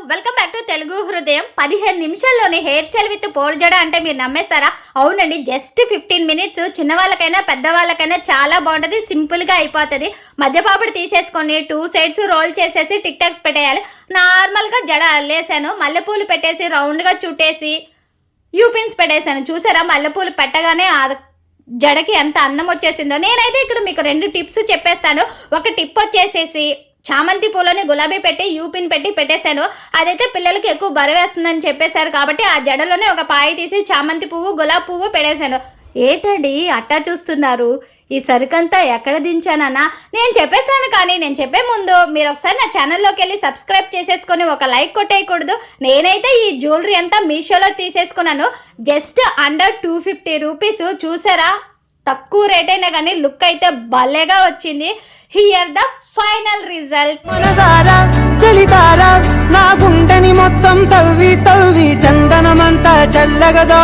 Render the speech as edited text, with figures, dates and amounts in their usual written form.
Welcome back to Telugu హృదయం. 15 నిమిషాల్లోనే hair style with pole జడ అంటే మీరు నమ్మేస్తారా? అవునండి, జస్ట్ 15 మినిట్స్. చిన్నవాళ్ళకైనా పెద్దవాళ్ళకైనా చాలా బాగుంటుంది, సింపుల్గా అయిపోతుంది. మధ్యపాపడి తీసేసుకొని 2 సైడ్స్ రోల్ చేసేసి టిక్ టాక్స్ పెట్టేయాలి. నార్మల్గా జడ అల్లేసాను, మల్లెపూలు పెట్టేసి రౌండ్గా చుట్టేసి యూపిన్స్ పెట్టేశాను. చూసారా, మల్లెపూలు పెట్టగానే జడకి ఎంత అందం వచ్చేసిందో. నేనైతే ఇక్కడ మీకు 2 టిప్స్ చెప్పేస్తాను. ఒక టిప్ వచ్చేసేసి చామంతి పూలని గులాబీ పెట్టి యూపిన్ పెట్టి పెట్టేశాను. అదైతే పిల్లలకి ఎక్కువ బరువేస్తుందని చెప్పేశారు కాబట్టి ఆ జడలోనే ఒక పాయి తీసి చామంతి పువ్వు గులాబీ పువ్వు పెట్టేశాను. ఏటండి అట్టా చూస్తున్నారు? ఈ సరుకంతా ఎక్కడ దించానన్నా నేను చెప్పేస్తాను, కానీ నేను చెప్పే ముందు మీరు ఒకసారి నా ఛానల్లోకి వెళ్ళి సబ్స్క్రైబ్ చేసేసుకొని ఒక లైక్ కొట్టేయకూడదు. నేనైతే ఈ జ్యువెలరీ అంతా మీషోలో తీసేసుకున్నాను, జస్ట్ అండర్ 250 రూపీస్. చూసారా, తక్కువ రేట్ అయినా కానీ లుక్ అయితే భలేగా వచ్చింది. Here the final result. మనసారా చలితారా నా గుండెని మొత్తం తవ్వి తవ్వి చందనమంతా చల్లగదో